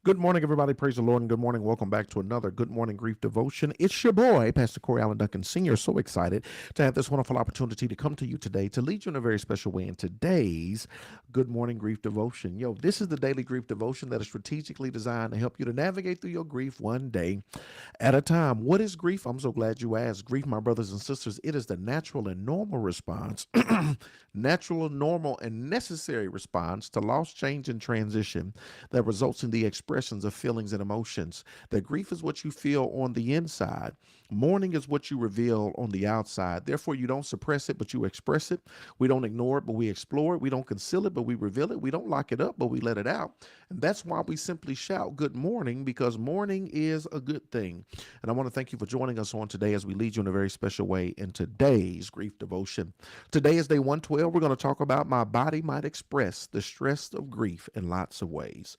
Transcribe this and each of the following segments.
Good morning, everybody. Praise the Lord and good morning. Welcome back to another Good Morning Grief devotion. It's your boy, Pastor Corey Allen Duncan Sr. So excited to have this wonderful opportunity to come to you today to lead you in a very special way in today's Good Morning Grief devotion. This is the daily grief devotion that is strategically designed to help you to navigate through your grief one day at a time. What is grief? I'm so glad you asked. Grief, my brothers and sisters, it is the natural and normal response, natural, normal, and necessary response to loss, change, and transition that results in the expressions of feelings and emotions. That grief is what you feel on the inside. Mourning is what you reveal on the outside. Therefore, you don't suppress it, but you express it. We don't ignore it, but we explore it. We don't conceal it, but we reveal it. We don't lock it up, but we let it out. And that's why we simply shout good morning, because morning is a good thing. And I want to thank you for joining us on today as we lead you in a very special way in today's grief devotion. Today is day 112. We're going to talk about my body might express the stress of grief in lots of ways.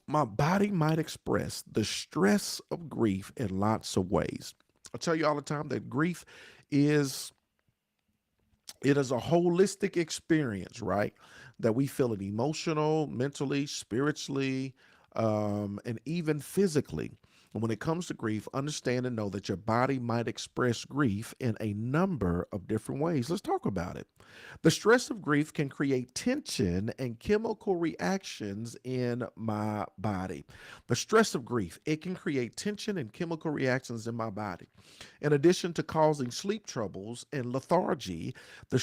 My body might express the stress of grief in lots of ways. I tell you all the time that grief is it is a holistic experience, right? That we feel it emotional, mentally, spiritually, and even physically. And when it comes to grief, understand and know that your body might express grief in a number of different ways. Let's talk about it. The stress of grief can create tension and chemical reactions in my body. The stress of grief, it can create tension and chemical reactions in my body. In addition to causing sleep troubles and lethargy, the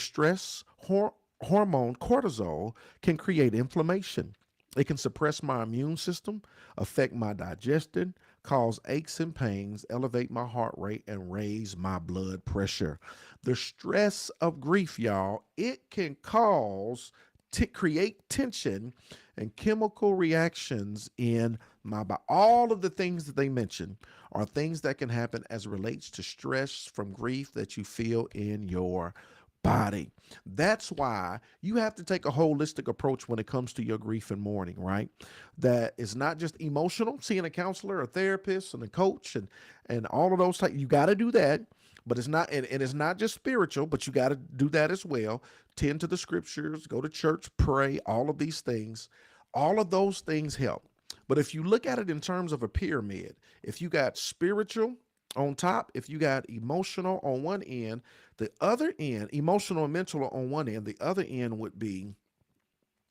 hormone cortisol can create inflammation. It can suppress my immune system, affect my digestion, cause aches and pains, elevate my heart rate, and raise my blood pressure. The stress of grief, y'all, it can cause to create tension and chemical reactions in my body. All of the things that they mentioned are things that can happen as it relates to stress from grief that you feel in your body. That's why you have to take a holistic approach when it comes to your grief and mourning, right? That is not just emotional, seeing a counselor, a therapist, and a coach, and all of those types. You got to do that, but it's not, and it's not just spiritual, but you got to do that as well. Tend to the scriptures, go to church, pray, all of these things. All of those things help. But if you look at it in terms of a pyramid, if you got spiritual on top, if you got emotional on one end, the other end, emotional and mental on one end, the other end would be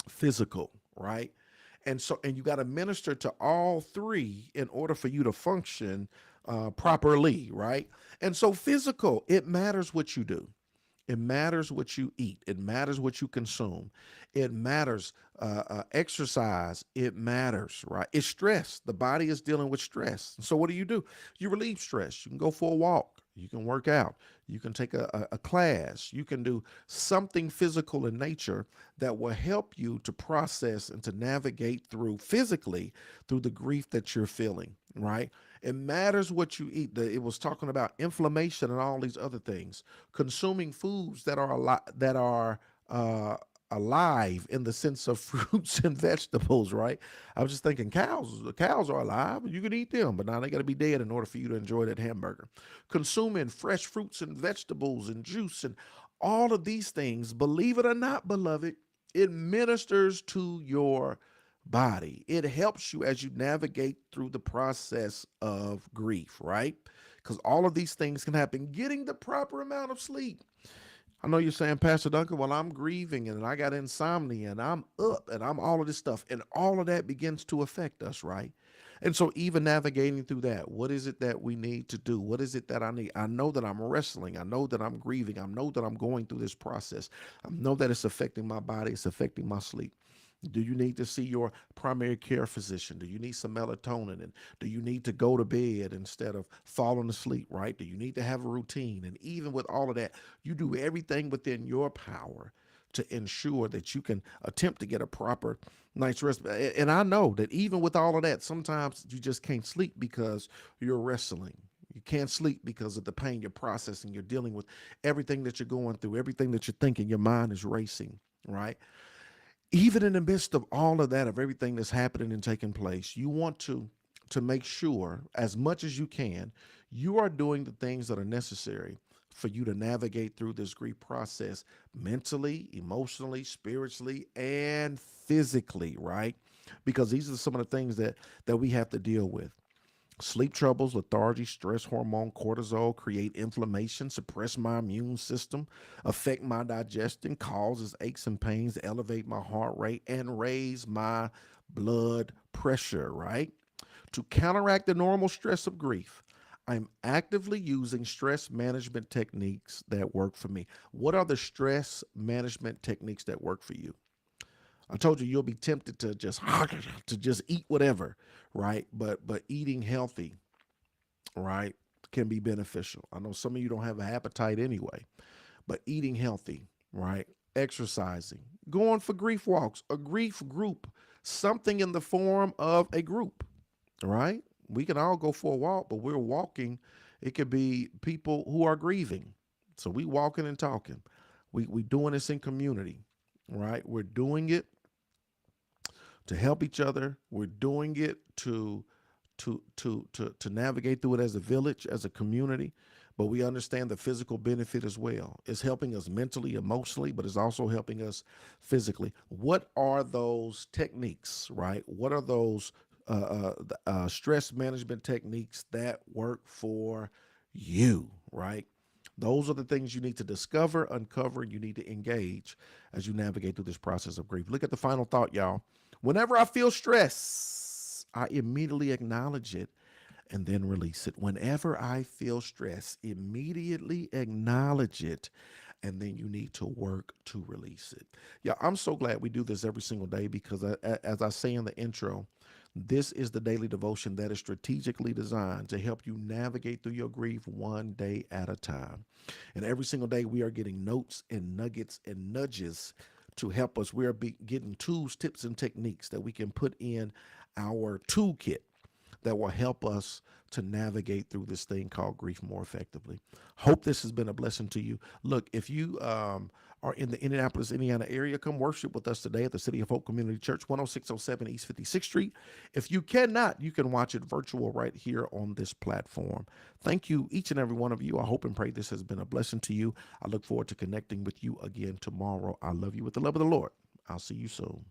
physical, right? And you got to minister to all three in order for you to function properly, right? And so physical, it matters what you do. It matters what you eat. It matters what you consume. It matters exercise. It matters, right? It's stress. The body is dealing with stress. So what do? You relieve stress. You can go for a walk. You can work out. You can take a class. You can do something physical in nature that will help you to process and to navigate through physically through the grief that you're feeling, right? It matters what you eat. It was talking about inflammation and all these other things. Consuming foods that are uh, alive in the sense of fruits and vegetables, right? I was just thinking cows are alive. You can eat them, but now they got to be dead in order for you to enjoy that hamburger. Consuming fresh fruits and vegetables and juice and all of these things, believe it or not, beloved, it ministers to your body. It helps you as you navigate through the process of grief, right? Because all of these things can happen. Getting the proper amount of sleep. I know you're saying, Pastor Duncan, well, I'm grieving and I got insomnia and I'm up and I'm all of this stuff. And all of that begins to affect us, right? And so, even navigating through that, what is it that we need to do? What is it that I need? I know that I'm wrestling. I know that I'm grieving. I know that I'm going through this process. I know that it's affecting my body. It's affecting my sleep. Do you need to see your primary care physician? Do you need some melatonin? And do you need to go to bed instead of falling asleep, right? Do you need to have a routine? And even with all of that, you do everything within your power to ensure that you can attempt to get a proper night's rest. And I know that even with all of that, sometimes you just can't sleep because you're wrestling. You can't sleep because of the pain you're processing. You're dealing with everything that you're going through, everything that you're thinking. Your mind is racing, right? Even in the midst of all of that, of everything that's happening and taking place, you want to make sure as much as you can, you are doing the things that are necessary for you to navigate through this grief process mentally, emotionally, spiritually, and physically, right? because these are some of the things that we have to deal with. Sleep troubles, lethargy, stress hormone, cortisol create inflammation, suppress my immune system, affect my digestion, causes aches and pains, elevate my heart rate, and raise my blood pressure, right? To counteract the normal stress of grief, I'm actively using stress management techniques that work for me. What are the stress management techniques that work for you? I told you you'll be tempted to just to just eat whatever, right? But eating healthy, right, can be beneficial. I know some of you don't have an appetite anyway, but eating healthy, right? Exercising, going for grief walks, a grief group, something in the form of a group, right? We can all go for a walk, but we're walking. It could be people who are grieving. So we walking and talking. We doing this in community, right? We're doing it to help each other. We're doing it to navigate through it as a village, as a community. But we understand the physical benefit as well. It's helping us mentally, emotionally, but it's also helping us physically. What are those techniques, right? What are those stress management techniques that work for you, right? Those are the things you need to discover, uncover, and you need to engage as you navigate through this process of grief. Look at the final thought, y'all. Whenever I feel stress, I immediately acknowledge it and then release it. Whenever I feel stress, immediately acknowledge it, and then you need to work to release it. Yeah, I'm so glad we do this every single day because, as I say in the intro, this is the daily devotion that is strategically designed to help you navigate through your grief one day at a time. And every single day, we are getting notes and nuggets and nudges to help us. We are getting tools, tips, and techniques that we can put in our toolkit that will help us to navigate through this thing called grief more effectively. Hope this has been a blessing to you. Look, if you are in the Indianapolis, Indiana area, come worship with us today at the City of Hope Community Church, 10607 East 56th Street. If you cannot, you can watch it virtual right here on this platform. Thank you, each and every one of you. I hope and pray this has been a blessing to you. I look forward to connecting with you again tomorrow. I love you with the love of the Lord. I'll see you soon.